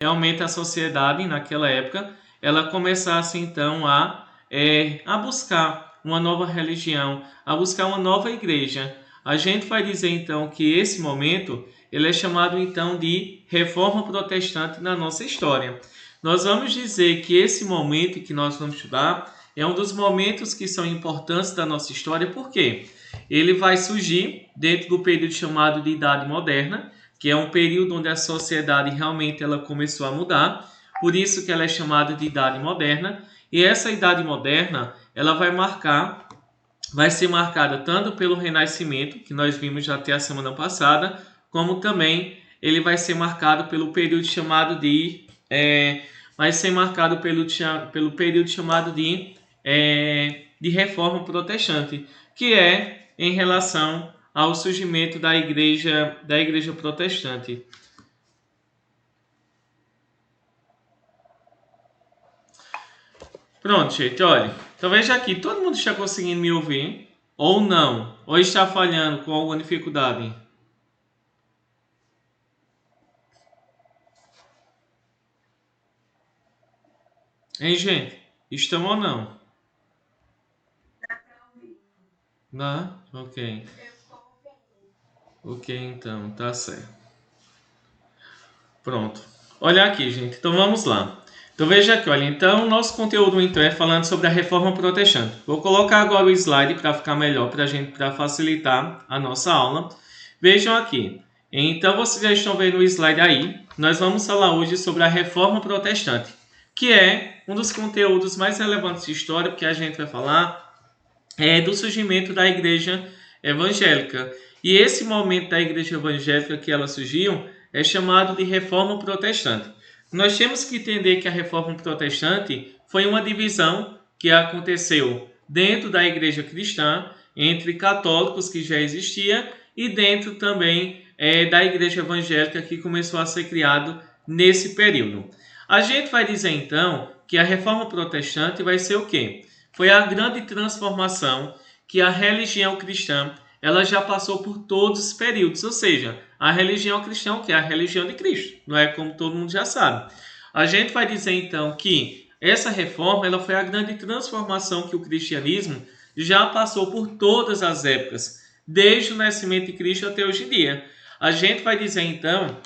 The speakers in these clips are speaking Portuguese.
realmente a sociedade naquela época ela começasse então a buscar uma nova religião, a buscar uma nova igreja. A gente vai dizer então que esse momento ele é chamado então de Reforma Protestante na nossa história. Nós vamos dizer que esse momento que nós vamos estudar é um dos momentos que são importantes da nossa história, porque ele vai surgir dentro do período chamado de Idade Moderna, que é um período onde a sociedade realmente ela começou a mudar, por isso que ela é chamada de Idade Moderna, e essa Idade Moderna ela vai ser marcada tanto pelo Renascimento, que nós vimos já até a semana passada, como também ele vai ser marcado pelo período chamado vai ser marcado pelo período chamado de Reforma Protestante, que é em relação ao surgimento da igreja protestante. Pronto, gente, olha. Então veja aqui, todo mundo está conseguindo me ouvir? Ou não? Ou está falhando com alguma dificuldade? Hein, gente? Estão ou não? Não? Ok. Ok, então, tá certo. Pronto. Olha aqui, gente. Então vamos lá. Então veja aqui, olha. Então, nosso conteúdo então é falando sobre a Reforma Protestante. Vou colocar agora o slide para ficar melhor para a gente, para facilitar a nossa aula. Vejam aqui. Então, vocês já estão vendo o slide aí. Nós vamos falar hoje sobre a Reforma Protestante, que é um dos conteúdos mais relevantes de história, porque a gente vai falar do surgimento da Igreja Evangélica. E esse momento da Igreja Evangélica que ela surgiu é chamado de Reforma Protestante. Nós temos que entender que a Reforma Protestante foi uma divisão que aconteceu dentro da Igreja Cristã, entre católicos que já existia, e dentro também da Igreja Evangélica que começou a ser criado nesse período. A gente vai dizer então que a Reforma Protestante vai ser o quê? Foi a grande transformação que a religião cristã ela já passou por todos os períodos, ou seja, a religião cristã, que é a religião de Cristo, não é como todo mundo já sabe. A gente vai dizer então que essa reforma ela foi a grande transformação que o cristianismo já passou por todas as épocas, desde o nascimento de Cristo até hoje em dia. A gente vai dizer então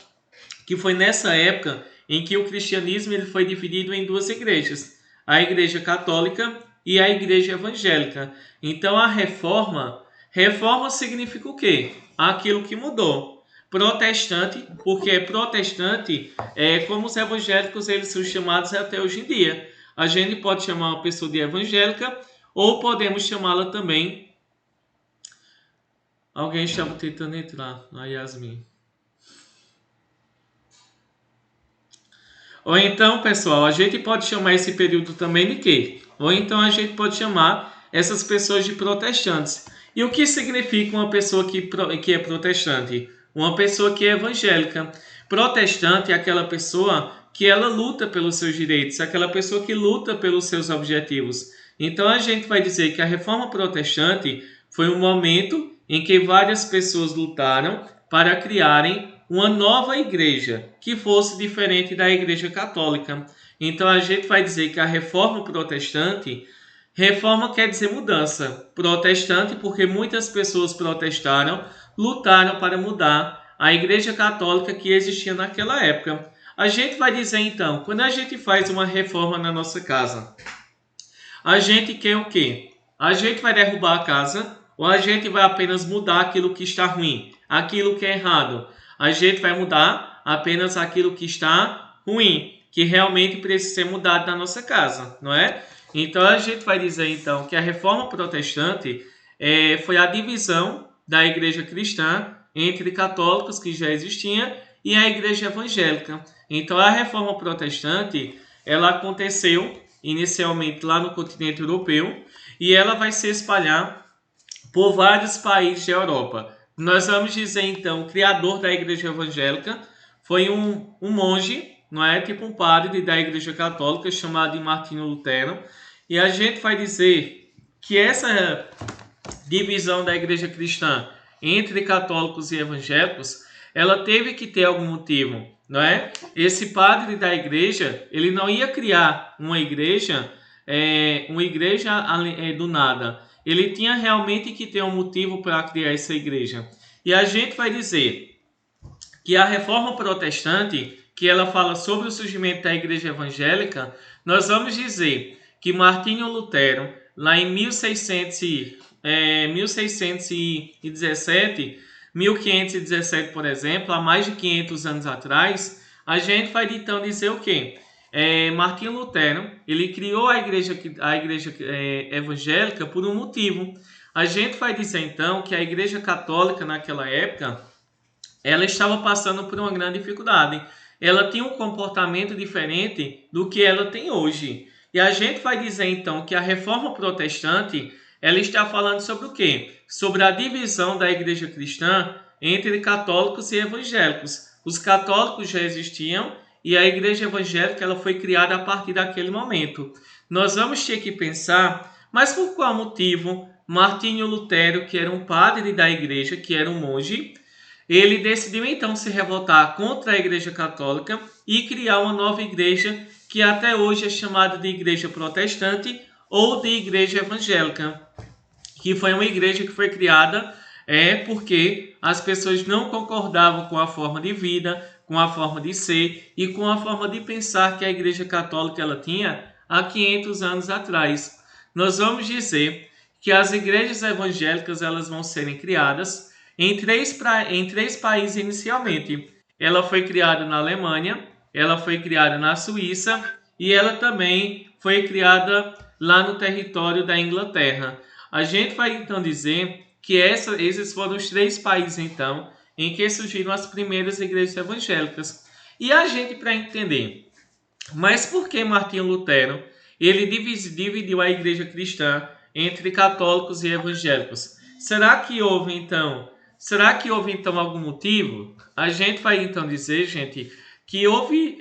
que foi nessa época em que o cristianismo ele foi dividido em duas igrejas, a Igreja Católica e a Igreja Evangélica. Então a reforma significa o quê? Aquilo que mudou. Protestante, porque protestante é como os evangélicos eles são chamados até hoje em dia. A gente pode chamar uma pessoa de evangélica ou podemos chamá-la também. Alguém estava tentando entrar, a Yasmin. Ou então, pessoal, a gente pode chamar esse período também de quê? Ou então a gente pode chamar essas pessoas de protestantes. E o que significa uma pessoa que é protestante? Uma pessoa que é evangélica. Protestante é aquela pessoa que ela luta pelos seus direitos, aquela pessoa que luta pelos seus objetivos. Então a gente vai dizer que a reforma protestante foi um momento em que várias pessoas lutaram para criarem uma nova igreja que fosse diferente da igreja católica. Então a gente vai dizer que a reforma protestante, reforma quer dizer mudança. Protestante porque muitas pessoas protestaram, lutaram para mudar a igreja católica que existia naquela época. A gente vai dizer então, quando a gente faz uma reforma na nossa casa, a gente quer o quê? A gente vai derrubar a casa ou a gente vai apenas mudar aquilo que está ruim, aquilo que é errado? A gente vai mudar apenas aquilo que está ruim, que realmente precisa ser mudado na nossa casa, não é? Então a gente vai dizer então que a reforma protestante foi a divisão da igreja cristã entre católicos que já existia e a igreja evangélica. Então a reforma protestante ela aconteceu inicialmente lá no continente europeu e ela vai se espalhar por vários países da Europa. Nós vamos dizer então, o criador da igreja evangélica foi um monge, não é? Tipo um padre da igreja católica chamado de Martinho Lutero. E a gente vai dizer que essa divisão da igreja cristã entre católicos e evangélicos, ela teve que ter algum motivo. não é? Esse padre da igreja, ele não ia criar uma igreja do nada. Ele tinha realmente que ter um motivo para criar essa igreja. E a gente vai dizer que a reforma protestante, que ela fala sobre o surgimento da igreja evangélica, nós vamos dizer que Martinho Lutero, lá em 1517, por exemplo, há mais de 500 anos atrás, a gente vai então dizer o quê? Martinho Lutero, ele criou a igreja evangélica por um motivo. A gente vai dizer então que a igreja católica naquela época, ela estava passando por uma grande dificuldade. Ela tinha um comportamento diferente do que ela tem hoje. E a gente vai dizer então que a reforma protestante, ela está falando sobre o quê? Sobre a divisão da igreja cristã entre católicos e evangélicos. Os católicos já existiam e a igreja evangélica ela foi criada a partir daquele momento. Nós vamos ter que pensar, mas por qual motivo Martinho Lutero, que era um padre da igreja, que era um monge, ele decidiu então se revoltar contra a Igreja Católica e criar uma nova igreja que até hoje é chamada de Igreja Protestante ou de Igreja Evangélica, que foi uma igreja que foi criada porque as pessoas não concordavam com a forma de vida, com a forma de ser e com a forma de pensar que a Igreja Católica ela tinha há 500 anos atrás. Nós vamos dizer que as igrejas evangélicas elas vão serem criadas em três países inicialmente. Ela foi criada na Alemanha, ela foi criada na Suíça e ela também foi criada lá no território da Inglaterra. A gente vai então dizer que esses foram os três países então em que surgiram as primeiras igrejas evangélicas. E a gente para entender, mas por que Martinho Lutero ele dividiu a igreja cristã entre católicos e evangélicos? Será que houve então algum motivo? A gente vai então dizer, gente, que houve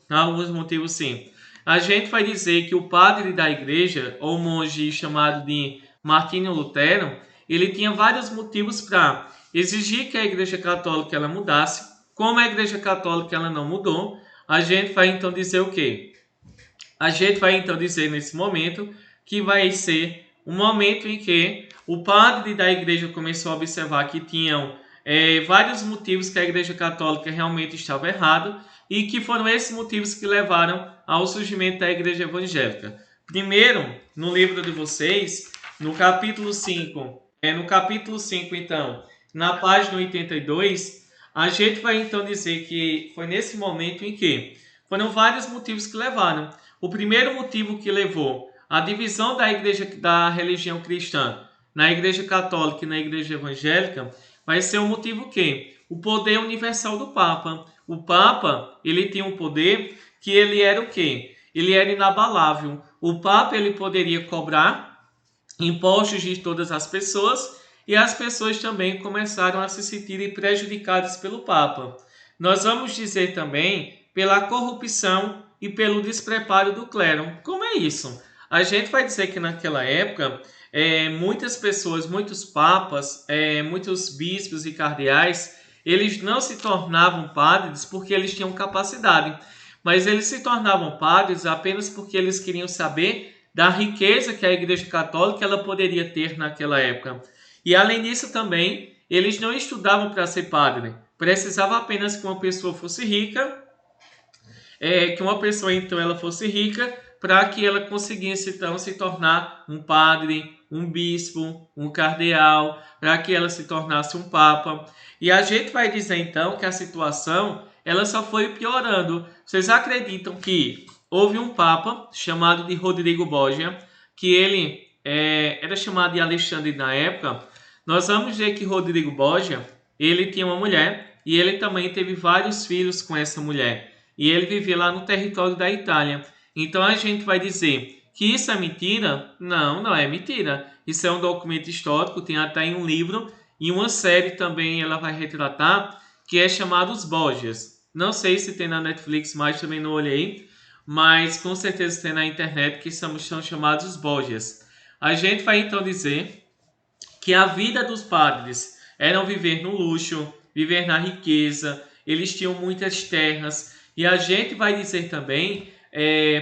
alguns motivos sim. A gente vai dizer que o padre da igreja, ou monge chamado de Martinho Lutero, ele tinha vários motivos para exigir que a igreja católica ela mudasse. Como a igreja católica ela não mudou, a gente vai então dizer o quê? A gente vai então dizer nesse momento que vai ser um momento em que o padre da igreja começou a observar que tinham vários motivos que a igreja católica realmente estava errada e que foram esses motivos que levaram ao surgimento da igreja evangélica. Primeiro, no livro de vocês, no capítulo 5, então, na página 82, a gente vai então dizer que foi nesse momento em que foram vários motivos que levaram. O primeiro motivo que levou à divisão da religião cristã na igreja católica e na igreja evangélica vai ser o motivo que o poder universal do Papa. O Papa, ele tinha um poder que ele era o quê? Ele era inabalável. O Papa, ele poderia cobrar impostos de todas as pessoas e as pessoas também começaram a se sentirem prejudicadas pelo Papa. Nós vamos dizer também pela corrupção e pelo despreparo do clero. Como é isso? A gente vai dizer que naquela época muitas pessoas, muitos papas, muitos bispos e cardeais, eles não se tornavam padres porque eles tinham capacidade, mas eles se tornavam padres apenas porque eles queriam saber da riqueza que a Igreja Católica ela poderia ter naquela época. E além disso também, eles não estudavam para ser padre, precisava apenas que uma pessoa fosse rica, ela fosse rica para que ela conseguisse então se tornar um padre, um bispo, um cardeal, para que ela se tornasse um papa. E a gente vai dizer então que a situação ela só foi piorando. Vocês acreditam que houve um papa chamado de Rodrigo Borgia, que ele era chamado de Alexandre na época? Nós vamos ver que Rodrigo Borgia, ele tinha uma mulher e ele também teve vários filhos com essa mulher. E ele vivia lá no território da Itália. Então a gente vai dizer que isso é mentira? Não, não é mentira. Isso é um documento histórico, tem até em um livro e uma série também ela vai retratar que é chamado Os Borgias. Não sei se tem na Netflix, mas também não olhei, mas com certeza tem na internet que são chamados Os Borgias. A gente vai então dizer que a vida dos padres era viver no luxo, viver na riqueza. eles tinham muitas terras. E a gente vai dizer também,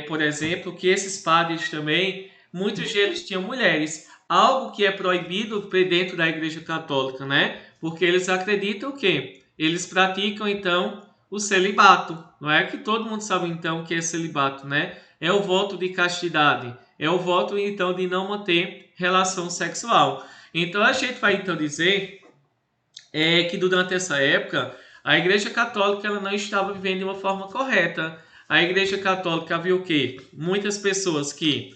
por exemplo, que esses padres também, muitos deles tinham mulheres. Algo que é proibido dentro da Igreja Católica, né? Porque eles acreditam que eles praticam, então, o celibato. Não é que todo mundo sabe, então, o que é celibato, né? É o voto de castidade. É o voto, então, de não manter relação sexual. Então, a gente vai, então, dizer que durante essa época, a Igreja Católica ela não estava vivendo de uma forma correta. A Igreja Católica havia o quê? Muitas pessoas que...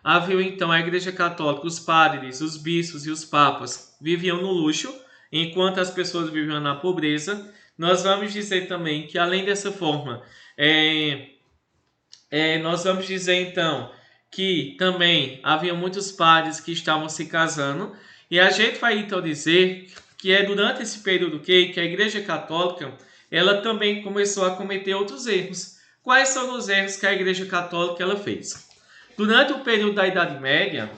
havia, então, a Igreja Católica, os padres, os bispos e os papas viviam no luxo, enquanto as pessoas viviam na pobreza. Nós vamos dizer também que, além dessa forma, nós vamos dizer então que também havia muitos padres que estavam se casando, e a gente vai então dizer que é durante esse período que a Igreja Católica ela também começou a cometer outros erros. Quais são os erros que a Igreja Católica ela fez? Durante o período da Idade Média,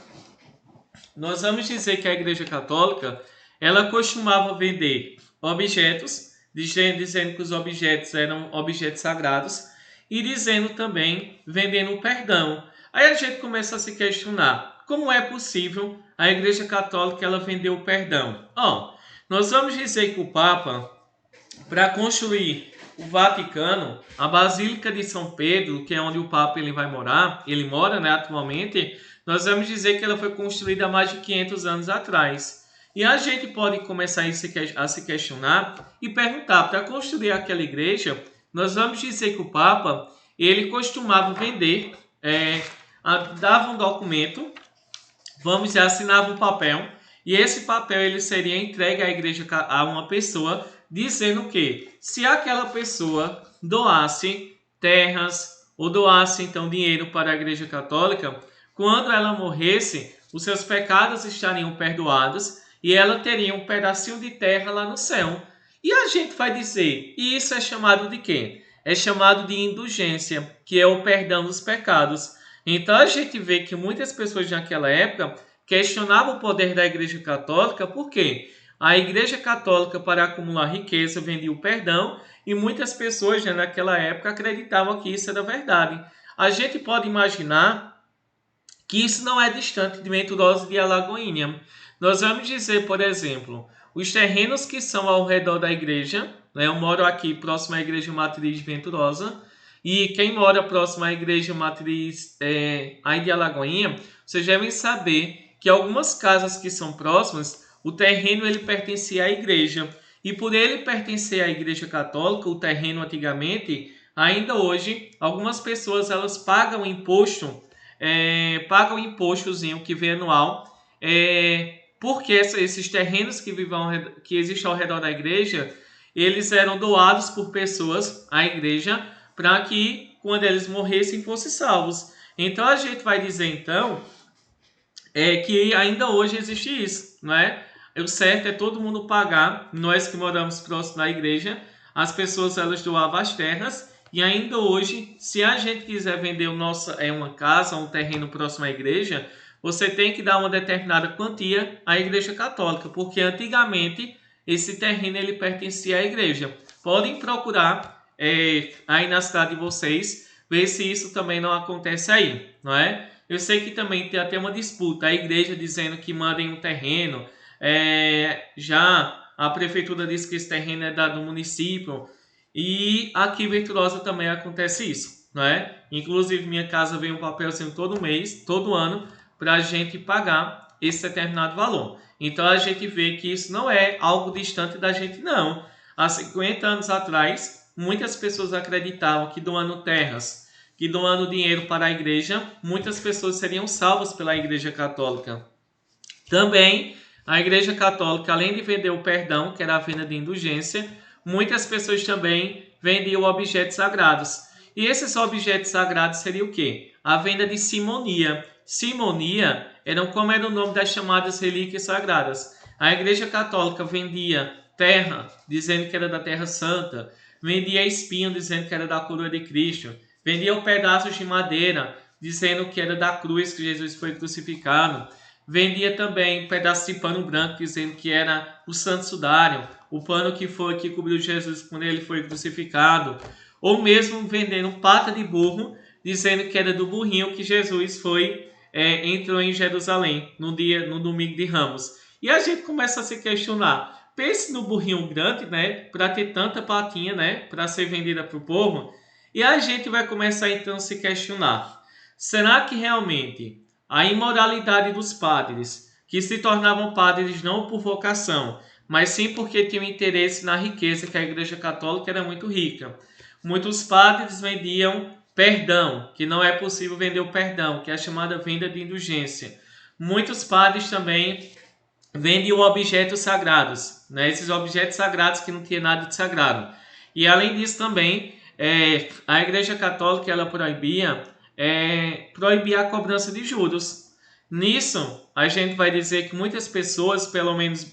nós vamos dizer que a Igreja Católica ela costumava vender objetos, dizendo que os objetos eram objetos sagrados, e dizendo também, vendendo o perdão. Aí a gente começa a se questionar, como é possível a Igreja Católica ela vender o perdão? Nós vamos dizer que o Papa, para construir o Vaticano, a Basílica de São Pedro, que é onde o Papa ele vai morar, ele mora, né, atualmente, nós vamos dizer que ela foi construída há mais de 500 anos atrás. E a gente pode começar a se questionar e perguntar, para construir aquela igreja, nós vamos dizer que o Papa, ele costumava vender, dava um documento, vamos dizer, assinava um papel, e esse papel ele seria entregue à igreja, a uma pessoa, dizendo que se aquela pessoa doasse terras ou doasse então dinheiro para a Igreja Católica, quando ela morresse, os seus pecados estariam perdoados e ela teria um pedacinho de terra lá no céu. E a gente vai dizer, e isso é chamado de quê? É chamado de indulgência, que é o perdão dos pecados. Então a gente vê que muitas pessoas naquela época questionavam o poder da Igreja Católica, por quê? A Igreja Católica, para acumular riqueza, vendia o perdão, e muitas pessoas naquela época acreditavam que isso era verdade. A gente pode imaginar que isso não é distante de Venturosa de Alagoinha. Nós vamos dizer, por exemplo, os terrenos que são ao redor da igreja, né? Eu moro aqui próximo à Igreja Matriz de Venturosa, e quem mora próximo à Igreja Matriz aí de Alagoinha, vocês devem saber que algumas casas que são próximas, o terreno ele pertencia à igreja. E por ele pertencer à Igreja Católica, o terreno antigamente, ainda hoje, algumas pessoas elas pagam imposto, pagam um impostozinho que vem anual, porque esses terrenos que existem ao redor da igreja, eles eram doados por pessoas à igreja para que quando eles morressem fossem salvos. Então a gente vai dizer então que ainda hoje existe isso, não é? O certo é todo mundo pagar, nós que moramos próximo da igreja, as pessoas elas doavam as terras, e ainda hoje, se a gente quiser vender uma casa, um terreno próximo à igreja, você tem que dar uma determinada quantia à Igreja Católica, porque antigamente esse terreno ele pertencia à igreja. Podem procurar aí na cidade de vocês, ver se isso também não acontece aí, não é? Eu sei que também tem até uma disputa, a igreja dizendo que mandem um terreno, já a prefeitura diz que esse terreno é dado do município, e aqui em Venturosa também acontece isso, não é? Inclusive minha casa vem um papelzinho todo mês, todo ano, para a gente pagar esse determinado valor. Então a gente vê que isso não é algo distante da gente, não. Há 50 anos atrás, muitas pessoas acreditavam que doando terras, que doando dinheiro para a igreja, muitas pessoas seriam salvas pela Igreja Católica. Também, a Igreja Católica, além de vender o perdão, que era a venda de indulgência, muitas pessoas também vendiam objetos sagrados. E esses objetos sagrados seriam o quê? A venda de simonia. Simonia era o nome das chamadas relíquias sagradas. A Igreja Católica vendia terra, dizendo que era da Terra Santa. Vendia espinho, dizendo que era da coroa de Cristo. Vendia pedaços de madeira, dizendo que era da cruz que Jesus foi crucificado. Vendia também pedaços de pano branco, dizendo que era o santo sudário. o pano que cobriu Jesus quando ele foi crucificado, ou mesmo vendendo pata de burro, dizendo que era do burrinho que Jesus entrou em Jerusalém no domingo de Ramos. E a gente começa a se questionar. Pense no burrinho grande, né, para ter tanta patinha, né, para ser vendida para o povo. E a gente vai começar então a se questionar. Será que realmente a imoralidade dos padres, que se tornavam padres não por vocação, mas sim porque tinham interesse na riqueza, que a Igreja Católica era muito rica. Muitos padres vendiam perdão, que não é possível vender o perdão, que é a chamada venda de indulgência. Muitos padres também vendiam objetos sagrados, né? Esses objetos sagrados que não tinha nada de sagrado. E além disso também, a Igreja Católica ela proibia a cobrança de juros. Nisso, a gente vai dizer que muitas pessoas, pelo menos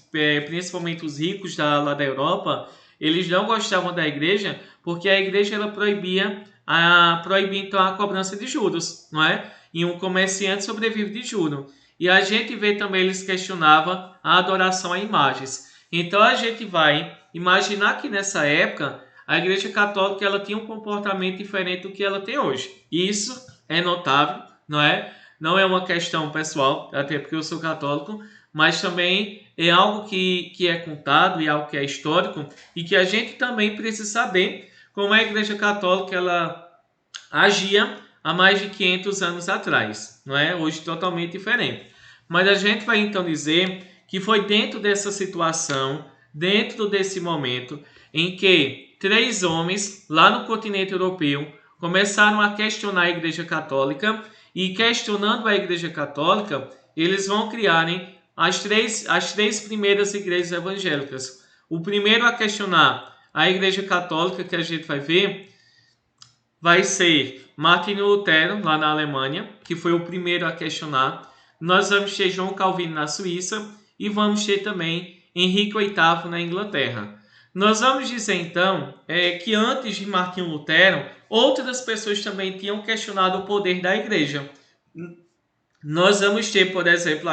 principalmente os ricos lá da Europa, eles não gostavam da igreja porque a igreja ela proibia então a cobrança de juros, não é? E um comerciante sobrevive de juros. E a gente vê também eles questionavam a adoração a imagens. Então a gente vai imaginar que nessa época a Igreja Católica ela tinha um comportamento diferente do que ela tem hoje. Isso é notável, não é? Não é uma questão pessoal, até porque eu sou católico, mas também é algo que é contado e algo que é histórico e que a gente também precisa saber como a Igreja Católica ela agia há mais de 500 anos atrás, não é? Hoje totalmente diferente. Mas a gente vai então dizer que foi dentro dessa situação, dentro desse momento, em que 3 homens lá no continente europeu começaram a questionar a Igreja Católica e questionando a Igreja Católica, eles vão criarem as três primeiras igrejas evangélicas. O primeiro a questionar a Igreja Católica, que a gente vai ver, vai ser Martinho Lutero, lá na Alemanha, que foi o primeiro a questionar. Nós vamos ter João Calvino na Suíça e vamos ter também Henrique VIII na Inglaterra. Nós vamos dizer então que antes de Martinho Lutero, outras pessoas também tinham questionado o poder da igreja. Nós vamos ter, por exemplo,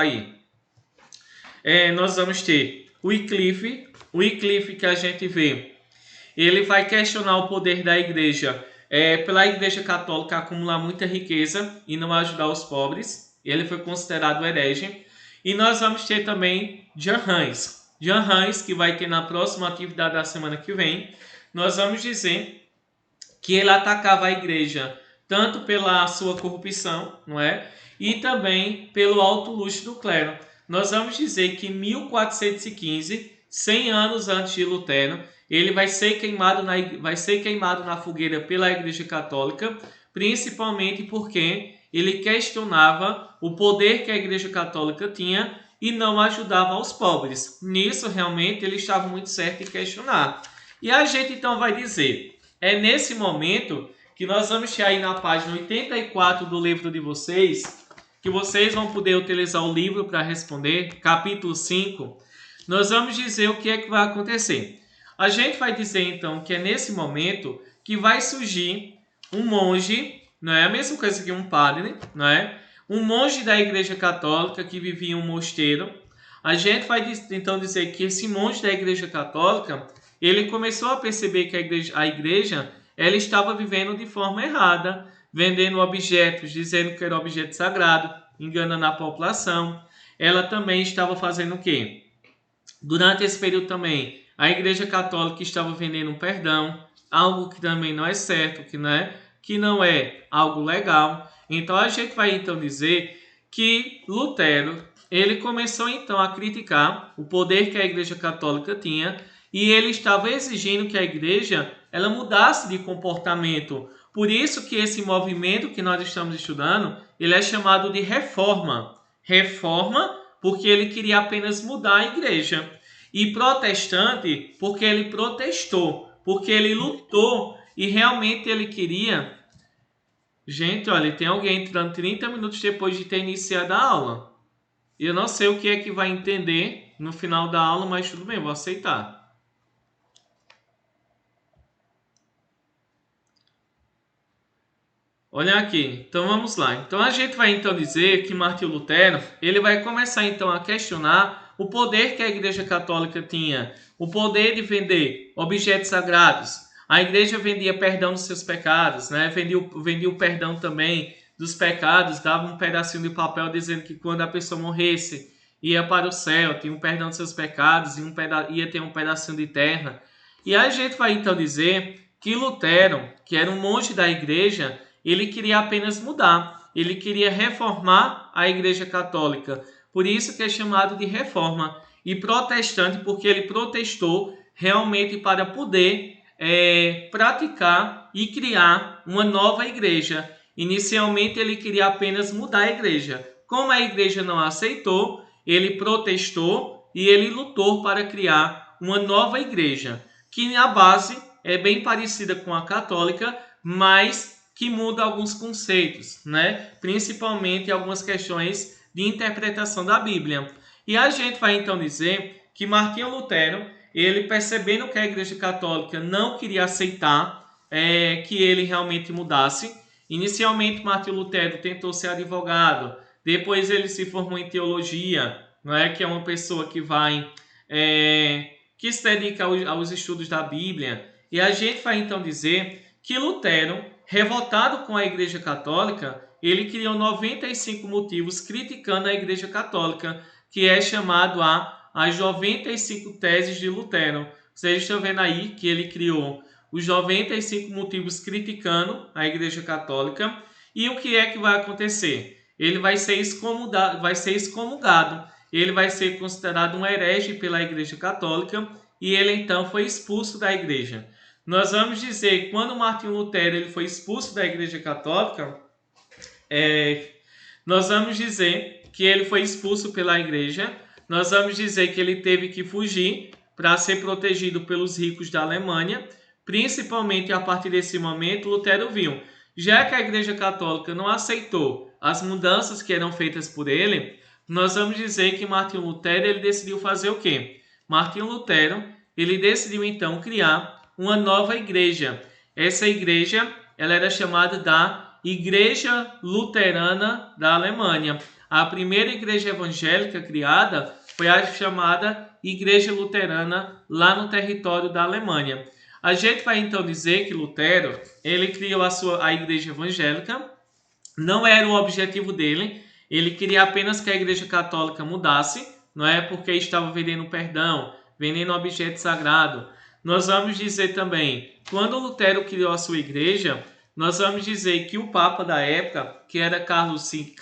nós vamos ter o Wycliffe que a gente vê, ele vai questionar o poder da igreja pela Igreja Católica acumular muita riqueza e não ajudar os pobres. Ele foi considerado herege. E nós vamos ter também Jan Hus. Jan Hus, que vai ter na próxima atividade da semana que vem, nós vamos dizer que ele atacava a igreja tanto pela sua corrupção, não é? E também pelo alto luxo do clero. Nós vamos dizer que em 1415, 100 anos antes de Lutero, ele vai ser queimado na fogueira pela Igreja Católica, principalmente porque ele questionava o poder que a Igreja Católica tinha e não ajudava aos pobres. Nisso, realmente, ele estava muito certo em questionar. E a gente, então, vai dizer, é nesse momento que nós vamos ter aí na página 84 do livro de vocês, que vocês vão poder utilizar o livro para responder, capítulo 5, nós vamos dizer o que é que vai acontecer. A gente vai dizer, então, que é nesse momento que vai surgir um monge, não é a mesma coisa que um padre, não é? Um monge da Igreja Católica que vivia em um mosteiro. A gente vai então dizer que esse monge da Igreja Católica, ele começou a perceber que a igreja ela estava vivendo de forma errada, vendendo objetos, dizendo que era objeto sagrado, enganando a população. Ela também estava fazendo o quê? Durante esse período também, a Igreja Católica estava vendendo um perdão, algo que também não é certo, que não é algo legal. Então a gente vai então dizer que Lutero, ele começou então a criticar o poder que a Igreja Católica tinha e ele estava exigindo que a igreja ela mudasse de comportamento. Por isso que esse movimento que nós estamos estudando, ele é chamado de reforma. Reforma porque ele queria apenas mudar a igreja. E protestante porque ele protestou, porque ele lutou e realmente ele queria. Gente, olha, tem alguém entrando 30 minutos depois de ter iniciado a aula. Eu não sei o que é que vai entender no final da aula, mas tudo bem, vou aceitar. Olha aqui, então vamos lá. Então a gente vai então dizer que Martinho Lutero, ele vai começar então a questionar o poder que a Igreja Católica tinha, o poder de vender objetos sagrados. A igreja vendia perdão dos seus pecados, né? vendia o perdão também dos pecados, dava um pedacinho de papel dizendo que quando a pessoa morresse, ia para o céu, tinha um perdão dos seus pecados, ia ter um pedacinho de terra. E a gente vai então dizer que Lutero, que era um monge da igreja, ele queria apenas mudar, ele queria reformar a Igreja Católica. Por isso que é chamado de reforma. E protestante, porque ele protestou realmente para poder praticar e criar uma nova igreja. Inicialmente ele queria apenas mudar a igreja. Como a igreja não aceitou, ele protestou e ele lutou para criar uma nova igreja, que na base é bem parecida com a católica, mas que muda alguns conceitos, né? Principalmente algumas questões de interpretação da Bíblia. E a gente vai então dizer que Martinho Lutero, ele percebendo que a Igreja Católica não queria aceitar que ele realmente mudasse. Inicialmente, Martinho Lutero tentou ser advogado, depois ele se formou em teologia, não é? Que é uma pessoa que que se dedica aos estudos da Bíblia. E a gente vai então dizer que Lutero, revoltado com a Igreja Católica, ele criou 95 motivos criticando a Igreja Católica, que é chamado as 95 teses de Lutero. Vocês estão vendo aí que ele criou os 95 motivos criticando a Igreja Católica. E o que é que vai acontecer? Ele vai ser excomungado, ele vai ser considerado um herege pela Igreja Católica e ele então foi expulso da igreja. Nós vamos dizer que quando Martinho Lutero ele foi expulso da Igreja Católica, nós vamos dizer que ele foi expulso pela igreja, nós vamos dizer que ele teve que fugir para ser protegido pelos ricos da Alemanha. Principalmente a partir desse momento, Lutero viu, já que a Igreja Católica não aceitou as mudanças que eram feitas por ele, nós vamos dizer que Martinho Lutero ele decidiu fazer o quê? Martinho Lutero ele decidiu então criar uma nova igreja. Essa igreja ela era chamada da Igreja Luterana da Alemanha. A primeira igreja evangélica criada foi a chamada Igreja Luterana lá no território da Alemanha. A gente vai então dizer que Lutero ele criou a igreja evangélica, não era o objetivo dele, ele queria apenas que a Igreja Católica mudasse, não é porque estava vendendo perdão, vendendo objeto sagrado. Nós vamos dizer também, quando Lutero criou a sua igreja, nós vamos dizer que o Papa da época, que era Carlos V,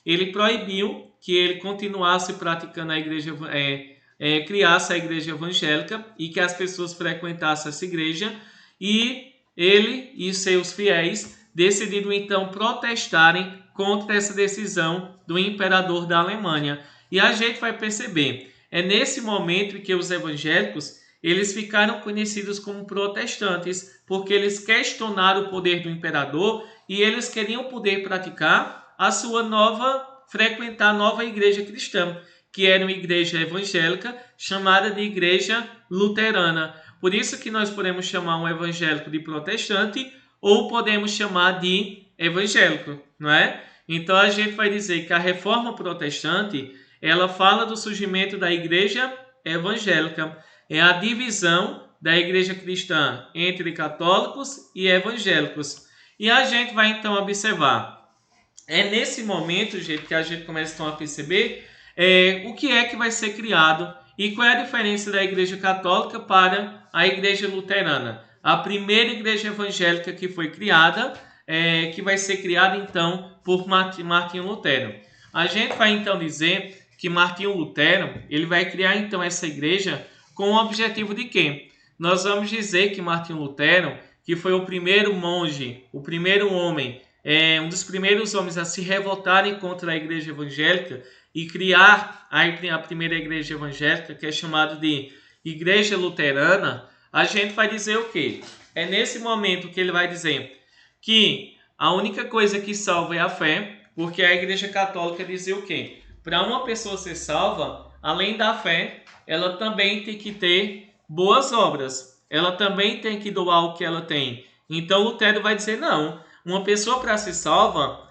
ele proibiu que ele continuasse praticando a igreja, criasse a igreja evangélica e que as pessoas frequentassem essa igreja, e ele e seus fiéis decidiram então protestarem contra essa decisão do imperador da Alemanha. E a gente vai perceber, é nesse momento que os evangélicos eles ficaram conhecidos como protestantes, porque eles questionaram o poder do imperador e eles queriam poder praticar frequentar a nova igreja cristã, que era uma igreja evangélica chamada de Igreja Luterana. Por isso que nós podemos chamar um evangélico de protestante ou podemos chamar de evangélico, não é? Então a gente vai dizer que a reforma protestante, ela fala do surgimento da igreja evangélica. É a divisão da igreja cristã entre católicos e evangélicos. E a gente vai então observar. É nesse momento, gente, que a gente começa então a perceber o que é que vai ser criado e qual é a diferença da igreja católica para a igreja luterana. A primeira igreja evangélica que foi criada, que vai ser criada então por Martinho Lutero. A gente vai então dizer que Martinho Lutero ele vai criar então essa igreja com o objetivo de quê? Nós vamos dizer que Martinho Lutero, que foi o primeiro monge, o primeiro homem, um dos primeiros homens a se revoltarem contra a igreja evangélica e criar a primeira igreja evangélica, que é chamada de Igreja Luterana, a gente vai dizer o quê? É nesse momento que ele vai dizer que a única coisa que salva é a fé, porque a Igreja Católica dizia o quê? Para uma pessoa ser salva, além da fé, ela também tem que ter boas obras. Ela também tem que doar o que ela tem. Então Lutero vai dizer, não, uma pessoa para ser salva,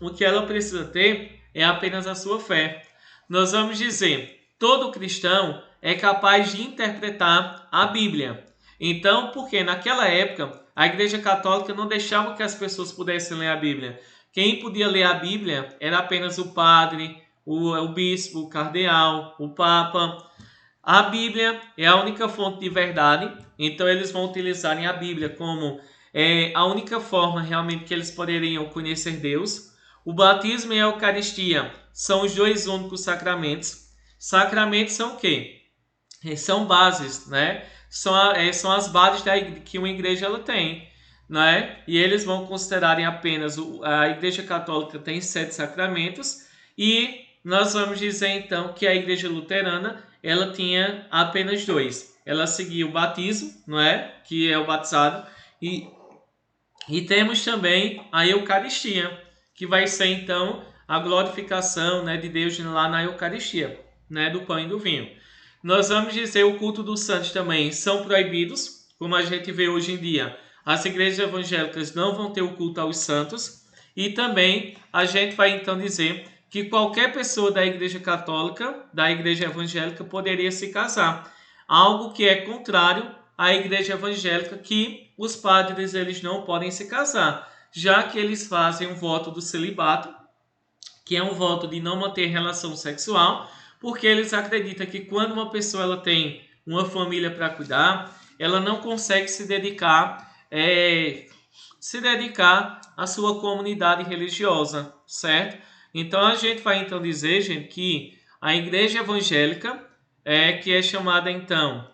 o que ela precisa ter é apenas a sua fé. nós vamos dizer, todo cristão é capaz de interpretar a Bíblia. Então, porque naquela época a Igreja Católica não deixava que as pessoas pudessem ler a Bíblia. Quem podia ler a Bíblia era apenas o padre, o bispo, o cardeal, o papa. A Bíblia é a única fonte de verdade, então eles vão utilizar a Bíblia como a única forma realmente que eles poderiam conhecer Deus. O batismo e a Eucaristia são os dois únicos sacramentos. Sacramentos são o quê? São bases, né? São as bases que uma igreja ela tem, né? E eles vão considerarem apenas a Igreja Católica tem 7 sacramentos e nós vamos dizer então que a Igreja Luterana ela tinha apenas 2. Ela seguia o batismo, não é? Que é o batizado e temos também a Eucaristia, que vai ser então a glorificação, né, de Deus lá na Eucaristia, né, do pão e do vinho. Nós vamos dizer o culto dos santos também são proibidos, como a gente vê hoje em dia. As igrejas evangélicas não vão ter o culto aos santos e também a gente vai então dizer que qualquer pessoa da igreja católica, da igreja evangélica, poderia se casar. Algo que é contrário à igreja evangélica, que os padres eles não podem se casar, já que eles fazem um voto do celibato, que é um voto de não manter relação sexual, porque eles acreditam que quando uma pessoa ela tem uma família para cuidar, ela não consegue se dedicar à sua comunidade religiosa, certo? Então a gente vai então dizer, gente, que a igreja evangélica que é chamada então